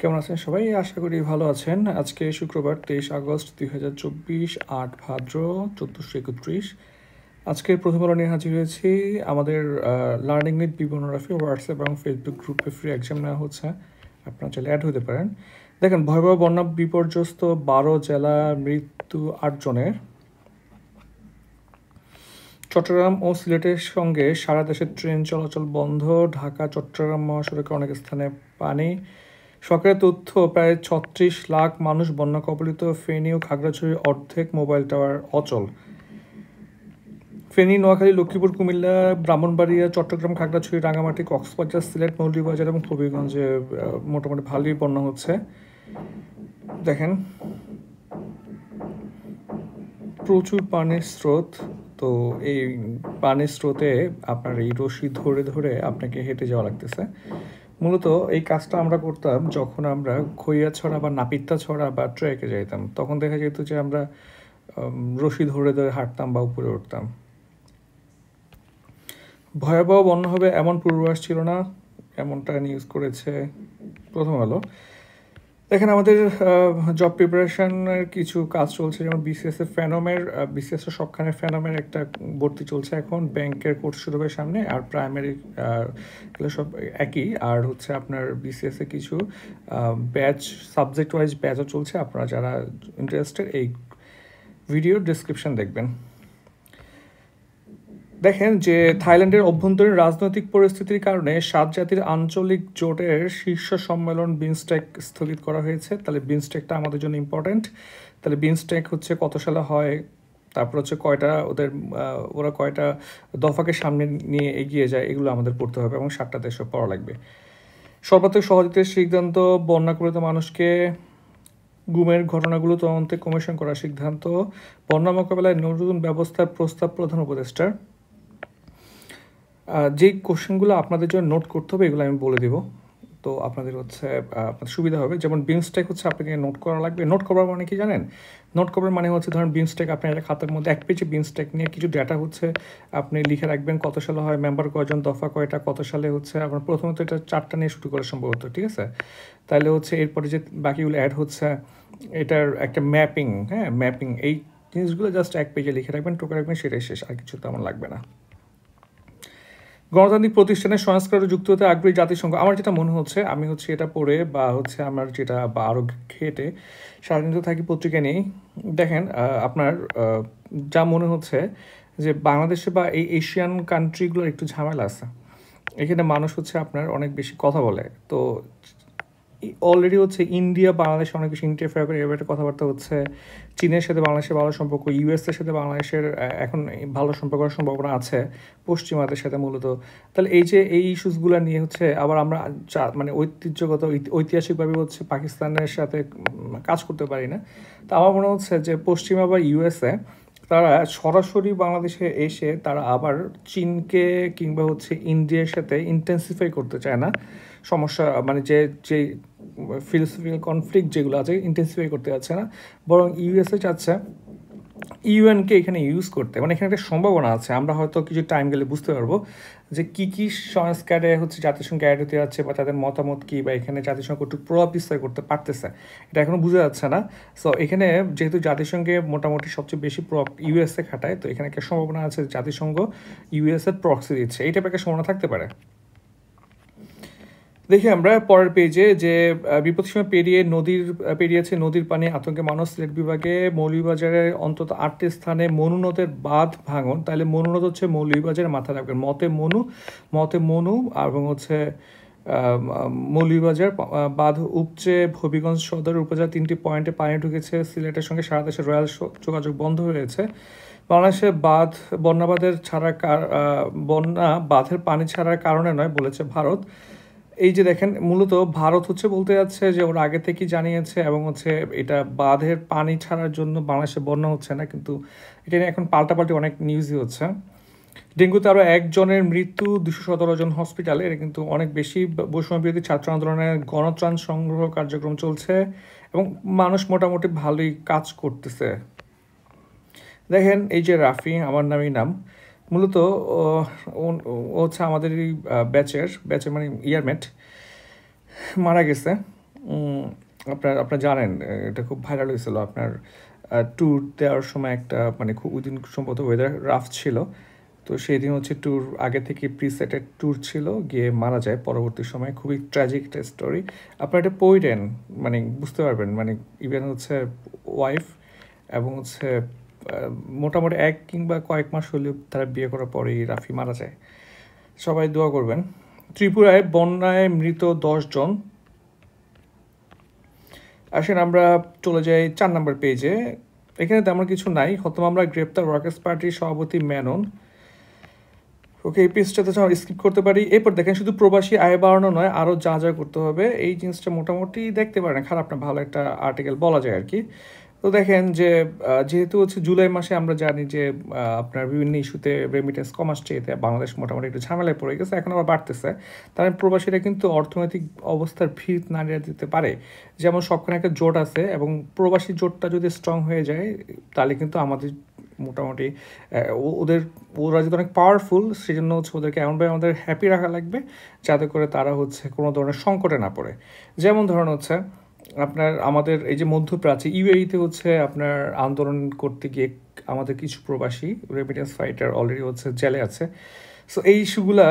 কেমন আছেন সবাই? আশা করি ভালো আছেন। আজকে শুক্রবার 23 আগস্ট 2024, 8 ভাদ্র 1431। আজকের প্রথম আলো নিয়ে হাজির হয়েছি। আমাদের লার্নিং উইথ বিবন রাফি হোয়াটসঅ্যাপ এবং ফেসবুক গ্রুপে ফ্রি এক্সাম নেওয়া হচ্ছে। আপনারা চাইলে অ্যাড হতে পারেন। দেখেন, ভয়াবহ বন্যা বিপর্যস্ত 12 জেলা, মৃত্যু 8 জনের। চট্টগ্রাম ও সিলেটের সঙ্গে সারা দেশের ট্রেন চলাচল বন্ধ। ঢাকা চট্টগ্রাম মহাসড়কে অনেক স্থানে পানি। সরকারের তথ্য, প্রায় 36 লাখ মানুষ বন্যা কবলিত। ফেনী ও খাগড়াছড়ির অর্ধেক মোবাইল টাওয়ার অচল। ফেনী, নোয়াখালী, লক্ষ্মীপুর, কুমিল্লা, ব্রাহ্মণবাড়িয়া, চট্টগ্রাম, খাগড়াছড়ি, রাঙামাটি, কক্সবাজার, সিলেট, মৌলভীবাজার এবং হবিগঞ্জে মোটামুটি ভালোই বন্যা হচ্ছে। দেখেন, প্রচুর পানির স্রোত। তো এই পানির স্রোতে আপনার এই রশি ধরে ধরে আপনাকে হেঁটে যাওয়া লাগতেছে। মূলত এই কাজটা আমরা করতাম যখন আমরা খইয়াছড়া বা নাপিতাছড়া বা ট্রেকে যাইতাম। তখন দেখা যেত যে আমরা রশি ধরে ধরে হাঁটতাম বা উপরে উঠতাম। ভয়াবহ বন্যা হবে এমন পূর্বাভাস ছিল না, এমনটা নিউজ করেছে প্রথম আলো। দেখেন, আমাদের জব প্রিপারেশনের কিছু কাজ চলছে, যেমন বিসিএস এর ফ্যানমের সবখানে ফ্যানমের একটা ভর্তি চলছে এখন। ব্যাংকের কোর্স শুরু হবে সামনে, আর প্রাইমারি এগুলো সব একই। আর হচ্ছে আপনার বিসিএস এ কিছু ব্যাচ, সাবজেক্ট ওয়াইজ ব্যাচও চলছে। আপনারা যারা ইন্টারেস্টেড এই ভিডিও ডিসক্রিপশন দেখবেন। দেখেন যে থাইল্যান্ডের অভ্যন্তরীণ রাজনৈতিক পরিস্থিতির কারণে 7 জাতির আঞ্চলিক জোটের শীর্ষ সম্মেলন বিনস্টেক স্থগিত করা হয়েছে। তাহলে বিনস্টেকটা আমাদের জন্য ইম্পর্ট্যান্ট। তাহলে বিনস্টেক হচ্ছে কত সালে হয়, তারপর হচ্ছে ওরা কয়টা দফাকে সামনে নিয়ে এগিয়ে যায়, এগুলো আমাদের পড়তে হবে এবং 7টা দেশও পড়া লাগবে। সর্বাত্মক সহযোগিতার সিদ্ধান্ত, বন্যাকবলিত মানুষকে গুমের ঘটনাগুলো তদন্তে কমিশন করার সিদ্ধান্ত, বন্যা মোকাবেলায় নতুন ব্যবস্থার প্রস্তাব প্রধান উপদেষ্টার। যেই কোশ্চেনগুলো আপনাদের জন্য নোট করতে হবে এগুলো আমি বলে দিব, তো আপনাদের হচ্ছে আপনার সুবিধা হবে। যেমন বিমস্টেক হচ্ছে আপনাকে নোট করা লাগবে। নোট করার মানে কি জানেন? নোট করার মানে হচ্ছে ধরেন বিমস্টেক আপনি একটা খাতার মধ্যে 1 পেজে বিমস্টেক নিয়ে কিছু ডেটা হচ্ছে আপনি লিখে রাখবেন। কত সালে হয়, মেম্বার কয়জন, দফা কয়টা, কত সালে হচ্ছে আপনার প্রথমত এটা 4টা নিয়ে শুরু করা সম্ভবত, ঠিক আছে? তাহলে হচ্ছে এরপরে যে বাকিগুলো অ্যাড হচ্ছে, এটার একটা ম্যাপিং, হ্যাঁ ম্যাপিং, এই জিনিসগুলো জাস্ট 1 পেজে লিখে রাখবেন, টোকা রাখবেন, সেটাই শেষ, আর কিছু তেমন লাগবে না। গণতান্ত্রিক প্রতিষ্ঠানের সংস্কারে যুক্ত হতে আগ্রহী জাতিসংঘ। আমার যেটা মনে হচ্ছে, আমি হচ্ছে এটা পড়ে বা হচ্ছে আমার যেটা বা আরও ঘেটে স্বাধীনতা থাকি পত্রিকা নিয়েই দেখেন, আপনার যা মনে হচ্ছে যে বাংলাদেশে বা এই এশিয়ান কান্ট্রিগুলোর একটু ঝামেলা আছে। এখানে মানুষ হচ্ছে আপনার অনেক বেশি কথা বলে। তো অলরেডি হচ্ছে ইন্ডিয়া বাংলাদেশে অনেক বেশি ইন্টারফেয়ার করে, এবার একটা কথাবার্তা হচ্ছে। চীনের সাথে বাংলাদেশের ভালো সম্পর্ক, ইউএসের সাথে বাংলাদেশের এখন ভালো সম্পর্কের সম্ভাবনা আছে পশ্চিমাদের সাথে মূলত। তাহলে এই যে এই ইস্যুসগুলো নিয়ে হচ্ছে আবার আমরা মানে ঐতিহাসিকভাবে হচ্ছে পাকিস্তানের সাথে কাজ করতে পারি না। তো আমার মনে হচ্ছে যে পশ্চিমা বা ইউএসএ তারা সরাসরি বাংলাদেশে এসে তারা আবার চীনকে কিংবা হচ্ছে ইন্ডিয়ার সাথে ইন্টেন্সিফাই করতে চায় না। সমস্যা মানে যে যে ফিলোসফিক্যাল কনফ্লিক্ট যেগুলো আছে ইন্টেন্সিফাই করতে যাচ্ছে না, বরং ইউএসএ চাচ্ছে ইউএনকে এখানে ইউজ করতে। মানে এখানে একটা সম্ভাবনা আছে, আমরা হয়তো কিছু টাইম গেলে বুঝতে পারবো যে কী কী সংস্কারে হচ্ছে জাতিসংঘ অ্যাড হতে যাচ্ছে বা তাদের মতামত কী, বা এখানে জাতিসংঘ একটু প্রভাব বিস্তার করতে পারতেছে, এটা এখনও বোঝা যাচ্ছে না। সো এখানে যেহেতু জাতিসংঘে মোটামুটি সবচেয়ে বেশি প্রভাব ইউএসএ খাটায়, তো এখানে একটা সম্ভাবনা আছে জাতিসংঘ ইউএসএর প্রক্সি দিচ্ছে, এইটা একটা সম্ভাবনা থাকতে পারে। দেখি আমরা পরের পেজে যে বিপদসীমা পেরিয়েছে নদীর পানি, আতঙ্কে মানুষ। সিলেট বিভাগে মৌলভীবাজারে অন্তত 8টি স্থানে মনু নদের বাঁধ ভাঙন। তাহলে মনু নদ হচ্ছে মৌলভীবাজারের মাথা রাখবেন, মতে মনু এবং হচ্ছে মৌলভীবাজার বাঁধ উপচে হবিগঞ্জ সদর উপজেলা 3টি পয়েন্টে পানি ঢুকেছে। সিলেটের সঙ্গে সারা দেশের রয়্যাল যোগাযোগ বন্ধ হয়েছে। বাংলাদেশে বন্যা বাঁধের পানি ছাড়ার কারণে নয় বলেছে ভারত। এই যে দেখেন, মূলত ভারত হচ্ছে বলতে যাচ্ছে যে ওরা আগে থেকেই জানিয়েছে এবং হচ্ছে এটা বাঁধের পানি ছাড়ার জন্য বাংলাদেশে বন্যা হচ্ছে না, কিন্তু এটা নিয়ে এখন পাল্টাপাল্টি অনেক নিউজই হচ্ছে। ডেঙ্গুতে আরও 1 জনের মৃত্যু, 217 জন হসপিটালে। এটা কিন্তু অনেক বেশি। বৈষম্য বিরোধী ছাত্র আন্দোলনের গণত্রাণ সংগ্রহ কার্যক্রম চলছে এবং মানুষ মোটামুটি ভালোই কাজ করতেছে। দেখেন, এই যে রাফি, আমার নামই নাম, মূলত ও হচ্ছে আমাদের এই ব্যাচের মানে ইয়ারমেট, মারা গেছে। উম, আপনার জানেন এটা খুব ভাইরাল হয়েছিল আপনার ট্যুর দেওয়ার সময় একটা মানে খুব ওই দিন সম্ভবত ওয়েদার রাফ ছিল, তো সেই দিন হচ্ছে ট্যুর আগে থেকে প্রিসেটেড ট্যুর ছিল, গিয়ে মারা যায় পরবর্তী সময়। খুবই ট্র্যাজিক একটা স্টোরি। আপনারা এটা পড়েন, মানে বুঝতে পারবেন, মানে ইভেন হচ্ছে ওয়াইফ এবং হচ্ছে মোটামুটি এক কিংবা কয়েক মাস হলেও তারা বিয়ে করার পরেই রাফি মারা যায়। সবাই দোয়া করবেন। ত্রিপুরায় বন্যায় মৃত 10 জন। আসেন আমরা চলে যাই 4 নম্বর পেজে। এখানে তেমন কিছু নাই। হতমামলা গ্রেপ্তার ওয়ার্কার্স পার্টির সভাপতি মেনন। ওকে, এই পেজটাতে স্কিপ করতে পারি। এরপর দেখেন শুধু প্রবাসী আয় বাড়ানো নয়, আরও যা যা করতে হবে, এই জিনিসটা মোটামুটি দেখতে পারেন, খারাপ না, ভালো একটা আর্টিকেল বলা যায় আর কি। তো দেখেন যে যেহেতু হচ্ছে জুলাই মাসে আমরা জানি যে আপনার বিভিন্ন ইস্যুতে রেমিটেন্স কম আসছে, এতে বাংলাদেশ মোটামুটি একটু ঝামেলায় পড়ে গেছে, এখন আবার বাড়তেছে। তার প্রবাসীরা কিন্তু অর্থনৈতিক অবস্থার ভিত নাড়িয়ে দিতে পারে। যেমন সবখানে একটা জোট আছে, এবং প্রবাসী জোটটা যদি স্ট্রং হয়ে যায় তাহলে কিন্তু আমাদের মোটামুটি ওরা যদি অনেক পাওয়ারফুল, সেই জন্য হচ্ছে ওদেরকে এমনভাবে আমাদের হ্যাপি রাখা লাগবে যাতে করে তারা হচ্ছে কোনো ধরনের সংকটে না পড়ে। যেমন ধরুন হচ্ছে আপনার আমাদের এই যে মধ্যপ্রাচ্যে ইউএইতে হচ্ছে আপনার আন্দোলন করতে গিয়ে আমাদের কিছু প্রবাসী রেমিটেন্স ফাইটার অলরেডি হচ্ছে জেলে আছে। সো এই ইস্যুগুলা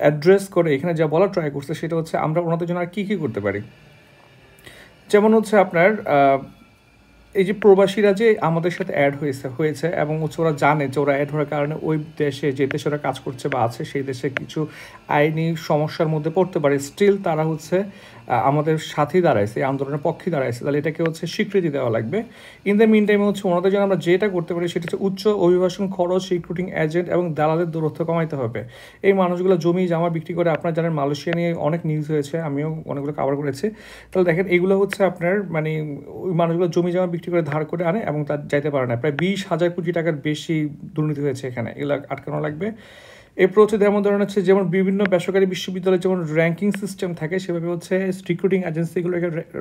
অ্যাড্রেস করে এখানে যা বলা ট্রাই করছে সেটা হচ্ছে আমরা ওনাদের জন্য আর কী কী করতে পারি। যেমন হচ্ছে আপনার এই যে প্রবাসীরা যে আমাদের সাথে অ্যাড হয়েছে এবং হচ্ছে ওরা জানে যে ওরা অ্যাড হওয়ার কারণে ওই দেশে যে দেশে ওরা কাজ করছে বা আছে সেই দেশে কিছু আইনি সমস্যার মধ্যে পড়তে পারে, স্টিল তারা হচ্ছে আমাদের সাথেই দাঁড়াইছে, এই আন্দোলনের পক্ষে দাঁড়াইছে, তাহলে এটাকে হচ্ছে স্বীকৃতি দেওয়া লাগবে। ইন দ্য মিন টাইমে হচ্ছে ওনাদের জন্য আমরা যেটা করতে পারি সেটা হচ্ছে উচ্চ অভিবাসন খরচ, রিক্রুটিং এজেন্ট এবং দালালের দূরত্ব কমাইতে হবে। এই মানুষগুলো জমি জামা বিক্রি করে, আপনার জানেন মালয়েশিয়া নিয়ে অনেক নিউজ হয়েছে, আমিও অনেকগুলো কভার করেছি। তাহলে দেখেন এগুলো হচ্ছে আপনার মানে ওই মানুষগুলো জমি জামা বিক্রি করে ধার করে আনে এবং তার যাইতে পারে না। প্রায় 20,000 কোটি টাকার বেশি দুর্নীতি হয়েছে এখানে, এগুলো আটকানো লাগবে। এরপর হচ্ছে যেমন ধরেন হচ্ছে যেমন বিভিন্ন বেসরকারি বিশ্ববিদ্যালয়ে যেমন র্যাঙ্কিং সিস্টেম থাকে, সেভাবে হচ্ছে রিক্রুটিং এজেন্সিগুলো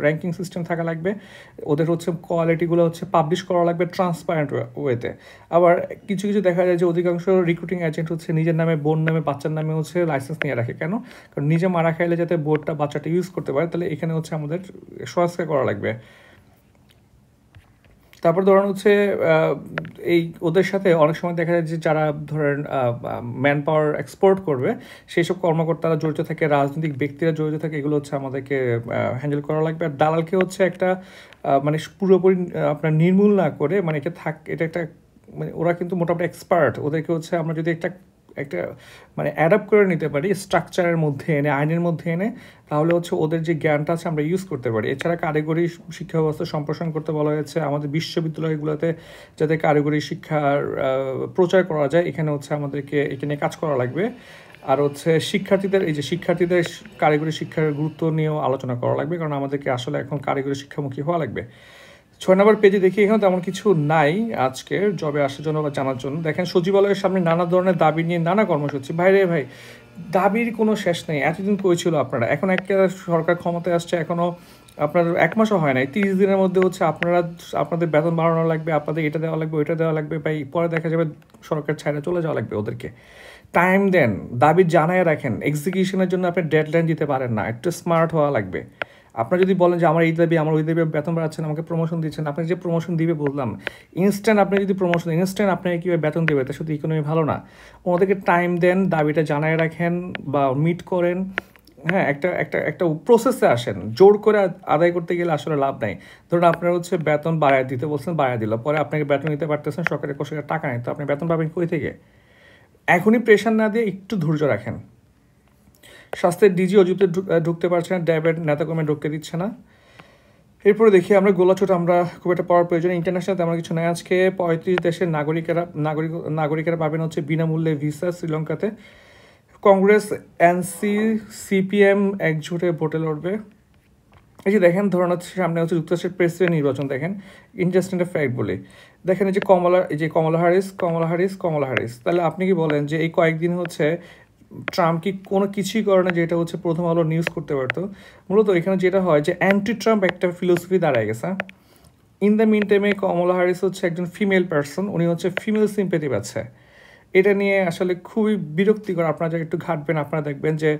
র্যাঙ্কিং সিস্টেম থাকা লাগবে। ওদের হচ্ছে কোয়ালিটিগুলো হচ্ছে পাবলিশ করা লাগবে ট্রান্সপারেন্ট ওয়েতে। আবার কিছু কিছু দেখা যায় যে অধিকাংশ রিক্রুটিং এজেন্ট হচ্ছে নিজের নামে, বোন নামে, বাচ্চার নামে হচ্ছে লাইসেন্স নিয়ে রাখে। কেন? কারণ নিজে মারা খাইলে যাতে বোর্ডটা বাচ্চাটা ইউজ করতে পারে, তাহলে এখানে হচ্ছে আমাদের সংস্কার করা লাগবে। তারপর ধরেন হচ্ছে এই ওদের সাথে অনেক সময় দেখা যায় যে যারা ধরেন ম্যান পাওয়ার এক্সপোর্ট করবে সেই সব কর্মকর্তারা জড়িত থাকে, রাজনৈতিক ব্যক্তিরা জড়িত থাকে, এগুলো হচ্ছে আমাদেরকে হ্যান্ডেল করা লাগবে। আর দালালকে হচ্ছে একটা মানে পুরোপুরি আপনার নির্মূল না করে, মানে এটা একটা মানে ওরা কিন্তু মোটামুটি এক্সপার্ট, ওদেরকে হচ্ছে আমরা যদি একটা একটা মানে অ্যাডাপ্ট করে নিতে পারি স্ট্রাকচারের মধ্যে এনে, আইনের মধ্যে এনে, তাহলে হচ্ছে ওদের যে জ্ঞানটা আছে আমরা ইউজ করতে পারি। এছাড়া কারিগরি শিক্ষা ব্যবস্থা সম্প্রসারণ করতে বলা হয়েছে। আমাদের বিশ্ববিদ্যালয়গুলোতে যাতে কারিগরি শিক্ষার প্রচার করা যায়, এখানে হচ্ছে আমাদেরকে এখানে কাজ করা লাগবে। আর হচ্ছে শিক্ষার্থীদের কারিগরি শিক্ষার গুরুত্ব নিয়েও আলোচনা করা লাগবে, কারণ আমাদেরকে আসলে এখন কারিগরি শিক্ষামুখী হওয়া লাগবে। 6 নম্বর পেজে দেখি এখানে তেমন কিছু নাই আজকে জবে আসার জন্য বা জানার জন্য। দেখেন সচিবালয়ের সামনে নানা ধরনের দাবি নিয়ে নানা কর্মসূচি। ভাই রে ভাই, দাবির কোনো শেষ নেই। এতদিন করেছিল আপনারা, এখন একটা সরকার ক্ষমতায় আসছে, এখনও আপনার 1 মাসও হয় নাই, 30 দিনের মধ্যে হচ্ছে আপনাদের বেতন বাড়ানো লাগবে, আপনাদের এটা দেওয়া লাগবে, ওইটা দেওয়া লাগবে, ভাই পরে দেখা যাবে সরকার ছাইড়া চলে যাওয়া লাগবে। ওদেরকে টাইম দেন, দাবি জানায় রাখেন। এক্সিকিউশনের জন্য আপনি ডেডলাইন দিতে পারেন না, একটু স্মার্ট হওয়া লাগবে। আপনার যদি বলেন যে আমার এই দাবি, আমার ওই দাবি, বেতন বাড়াচ্ছেন, আমাকে প্রমোশন দিচ্ছেন, আপনি যে প্রমোশন দিবে বললাম ইনস্ট্যান্ট, আপনি যদি প্রমোশন ইনস্ট্যান্ট আপনাকে কীভাবে বেতন দেবে, তার সাথে ইকোনমি ভালো না। ওদেরকে টাইম দেন, দাবিটা জানায় রাখেন বা মিট করেন। হ্যাঁ, একটা একটা একটা প্রসেসে আসেন। জোর করে আদায় করতে গেলে আসলে লাভ নাই। ধরুন আপনার হচ্ছে বেতন বাড়ায় দিতে বলছেন, বাড়ায় দিল, পরে আপনাকে বেতন দিতে পারতেছেন, সরকারের কোষে টাকা নেই, তো আপনি বেতন পাবেন কই থেকে? এখনই প্রেশার না দিয়ে একটু ধৈর্য রাখেন। স্বাস্থ্যের ডিজি অজুতে ঢুকতে পারছে না, ড্যাবের নেতাকর্মে ঢুকতে দিচ্ছে না। এরপরে দেখি আমরা গোলাচোট আমরা খুব একটা পাওয়ার প্রয়োজন। ইন্টারন্যাশনাল তেমন কিছু নেই আজকে। 35 দেশের নাগরিকেরা পাবেন হচ্ছে বিনামূল্যে ভিসা শ্রীলঙ্কাতে। কংগ্রেস, এনসি, সিপিএম একজোটে ভোটে লড়বে। এই যে দেখেন ধরুন হচ্ছে সামনে হচ্ছে যুক্তরাষ্ট্রের প্রেসিডেন্ট নির্বাচন। দেখেন ইন্টারেস্টিং একটা ফ্যাক্ট বলি, দেখেন এই যে কমলা হারিস, তাহলে আপনি কি বলেন যে এই কয়েকদিন হচ্ছে ট্রাম্প কি কোনো কিছুই করে না যেটা হচ্ছে প্রথম আলো নিউজ করতে পারতো? মূলত এখানে যেটা হয় যে অ্যান্টি ট্রাম্প একটা ফিলোসফি দাঁড়ায় গেছে। ইন দ্য মিন টাইমে কমলা হ্যারিস হচ্ছে একজন ফিমেল পার্সন, উনি হচ্ছে ফিমেল সিম্পেথি পাচ্ছে। এটা নিয়ে আসলে খুবই বিরক্তিকর। আপনারা যা একটু ঘাঁটবেন আপনারা দেখবেন যে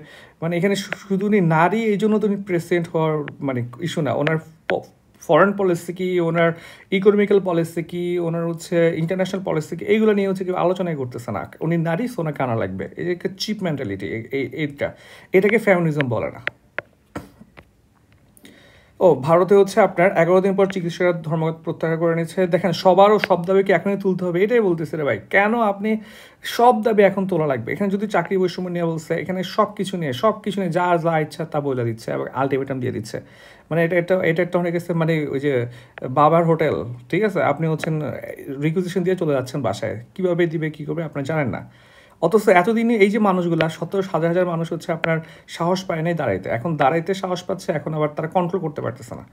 মানে এখানে শুধু উনি নারী এই জন্য তো উনি প্রেসিডেন্ট হওয়ার মানে ইস্যু না, ওনার ফরেন পলিসি কি, ওনার ইকোনমিক্যাল পলিসি কি, ওনার হচ্ছে ইন্টারন্যাশনাল পলিসি কি, এইগুলো নিয়ে হচ্ছে কেউ আলোচনাই করতেছে না। উনি নারী, সো ওনাকে আনা লাগবে, এই একটা চিপ মেন্টালিটি। এটাকে ফেমিনিজম বলে না। ও ভারতে হচ্ছে আপনার 11 দিন পর চিকিৎসকরা ধর্মঘট প্রত্যাহার করে নিচ্ছে। দেখেন সবারও সব দাবি কি এখনই তুলতে হবে? এটাই বলতেছে রে ভাই, কেন আপনি সব দাবি এখন তোলা লাগবে? এখানে যদি চাকরি বৈষম্য নিয়ে বলছে, এখানে সব কিছু নিয়ে যা যা ইচ্ছা তা বলে দিচ্ছে এবং আলটিমেটাম দিয়ে দিচ্ছে। মানে এটা একটা অনেক গেছে মানে ওই যে বাবার হোটেল, ঠিক আছে, আপনি হচ্ছেন রিকুইজিশন দিয়ে চলে যাচ্ছেন বাসায়, কীভাবে দিবে কী করবে আপনি জানেন না। অথচ এতদিনে এই যে মানুষগুলা শত হাজার হাজার মানুষ হচ্ছে আপনার সাহস পায় নাই দাঁড়াইতে, এখন দাঁড়াইতে সাহস পাচ্ছে, এখন আবার তারা কন্ট্রোল করতে পারতেছে না।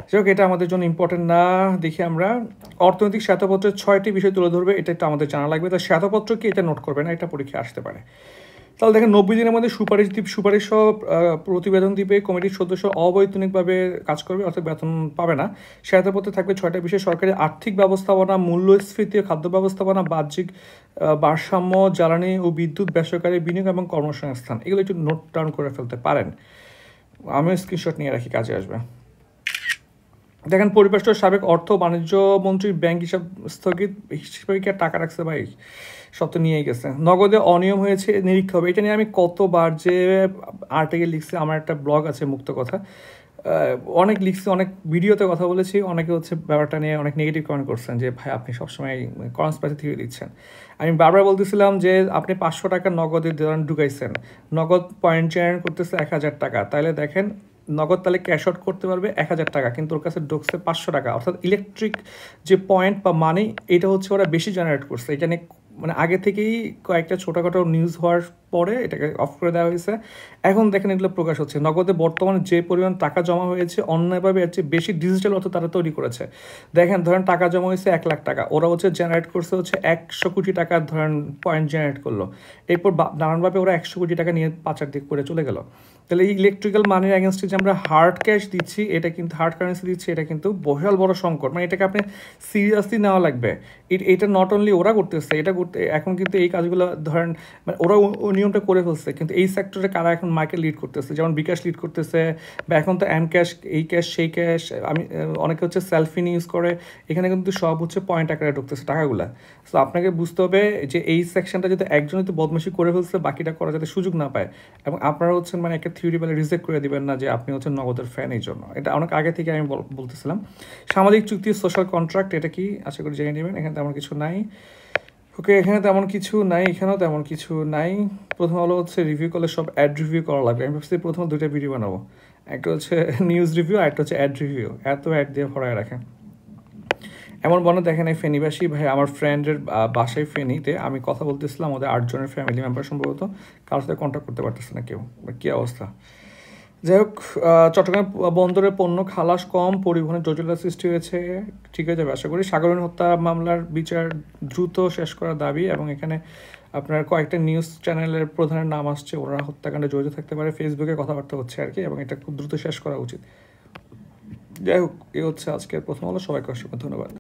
যাই হোক, এটা আমাদের জন্য ইম্পর্টেন্ট না। দেখি আমরা অর্থনৈতিক শ্বেতপত্রের 6টি বিষয় তুলে ধরবে, এটা একটু আমাদের জানা লাগবে। তো শ্বেতপত্র কি, এটা নোট করবে না, এটা পরীক্ষা আসতে পারে। তাহলে দেখেন 90 দিনের মধ্যে সুপারিশ সহ প্রতিবেদন দিবে, কমিটির সদস্য অবৈতনিকভাবে কাজ করবে, অর্থাৎ বেতন পাবে না। শ্বেতপত্রে থাকবে 6টা বিষয়: সরকারি আর্থিক ব্যবস্থাপনা, মূল্যস্ফীতি ও খাদ্য ব্যবস্থাপনা, বাহ্যিক ভারসাম্য, জ্বালানি ও বিদ্যুৎ, বেসরকারি বিনিয়োগ এবং কর্মসংস্থান। এগুলো একটু নোট ডাউন করে ফেলতে পারেন, আমিও স্ক্রিনশট নিয়ে রাখি, কাজে আসবে। দেখেন পরিবেশের সাবেক অর্থ বাণিজ্য মন্ত্রীর ব্যাংক হিসাব স্থগিত, হিসেবে কি আর টাকা রাখছে ভাই? সব তো নিয়েই গেছে। নগদে অনিয়ম হয়েছে, নিরীক্ষা হবে। এটা নিয়ে আমি কতবার যে আর্টিকেল লিখছি, আমার একটা ব্লগ আছে মুক্ত কথা, অনেক লিখছি, অনেক ভিডিওতে কথা বলেছি, অনেকে হচ্ছে ব্যাপারটা নিয়ে অনেক নেগেটিভ কমেন্ট করছেন যে ভাই আপনি সবসময় কনস্পিরেসি থিওরি দিচ্ছেন। আমি বারবার বলতেছিলাম যে আপনি 500 টাকা নগদে ঢুকাইছেন, নগদ পয়েন্ট জেনারেট করতেছে 1000 টাকা, তাহলে দেখেন নগদ তাহলে ক্যাশ আউট করতে পারবে 1000 টাকা, কিন্তু ওর কাছে ঢুকছে 500 টাকা। অর্থাৎ ইলেকট্রিক যে পয়েন্ট বা মানি, এটা হচ্ছে ওরা বেশি জেনারেট করছে। এটা নিয়ে মানে আগে থেকেই কয়েকটা ছোটোখাটো নিউজ হওয়ার পরে এটাকে অফ করে দেওয়া হয়েছে। এখন দেখেন এগুলো প্রকাশ হচ্ছে। নগদে বর্তমানে যে পরিমাণ টাকা জমা হয়েছে অন্যায়ভাবে এর চেয়ে বেশি ডিজিটাল অর্থ তারা তৈরি করেছে। দেখেন ধরেন টাকা জমা হয়েছে 1 লাখ টাকা, ওরা হচ্ছে জেনারেট করছে হচ্ছে 100 কোটি টাকার ধরেন পয়েন্ট জেনারেট করলো, এরপর নানানভাবে ওরা 100 কোটি টাকা নিয়ে পাচার দিক করে চলে গেল। তাহলে এই ইলেকট্রিক্যাল মানির অ্যাগেনস্টে যে আমরা হার্ড ক্যাশ দিচ্ছি, এটা কিন্তু হার্ড কারেন্সি দিচ্ছি, এটা কিন্তু বিশাল বড় সংকট। মানে এটাকে আপনি সিরিয়াসলি নেওয়া লাগবে। এটা নট অনলি ওরা করতেছে, এটা করতে এখন কিন্তু এই কাজগুলো ধরেন মানে ওরা নিয়মটা করে ফেলছে, কিন্তু এই সেক্টরে কারা এখন মার্কেট লিড করতেছে, যেমন বিকাশ লিড করতেছে, বা এখন তো এম ক্যাশ, এই ক্যাশ সেই ক্যাশ, আমি অনেকে হচ্ছে সেলফিন ইউজ করে, এখানে কিন্তু সব হচ্ছে পয়েন্ট আকারে ঢুকতেছে টাকাগুলো। সো আপনাকে বুঝতে হবে যে এই সেকশনটা যাতে একজনই তো বদমাশি করে ফেলছে, বাকিটা করা যাতে সুযোগ না পায়। এবং আপনারা হচ্ছেন মানে একটা থিওরি বলে রিজেক্ট করে দিবেন না যে আপনি হচ্ছেন নগদের ফ্যান, এই জন্য এটা অনেক আগে থেকে আমি বলতেছিলাম। সামাজিক চুক্তি, সোশ্যাল কন্ট্রাক্ট, এটা কি আশা করি জেনে নেবেন। এখানে তেমন কিছু নাই। ওকে, এখানে তেমন কিছু নাই, এখানেও তেমন কিছু নাই। প্রথম হলো হচ্ছে রিভিউ করলে সব অ্যাড রিভিউ করা লাগবে। আমি ভাবছি প্রথমে 2টা ভিডিও বানাবো, একটা হচ্ছে নিউজ রিভিউ আর একটা হচ্ছে অ্যাড রিভিউ। এত অ্যাড দিয়ে ভরায় রাখে। এমন বনে দেখেন এই ফেনীবাসী ভাই, আমার ফ্রেন্ডের বাসায় ফেনীতে, আমি কথা বলতেছিলাম, আমাদের 8 জনের ফ্যামিলি মেম্বার সম্ভবত, কারোর সাথে কন্ট্যাক্ট করতে পারতেছে না কেউ, কী অবস্থা। যাই হোক, চট্টগ্রাম বন্দরে পণ্য খালাস কম, পরিবহনের জটিলতা সৃষ্টি হয়েছে, ঠিক হয়ে যাবে আশা করি। সাগরনী হত্যা মামলার বিচার দ্রুত শেষ করার দাবি, এবং এখানে আপনার কয়েকটা নিউজ চ্যানেলের প্রধানের নাম আসছে, ওনারা হত্যাকাণ্ডে জড়িত থাকতে পারে, ফেসবুকে কথাবার্তা হচ্ছে আর কি, এবং এটা খুব দ্রুত শেষ করা উচিত। যাই হোক, এই হচ্ছে আজকের প্রথম আলো। সবাইকে অসংখ্য ধন্যবাদ।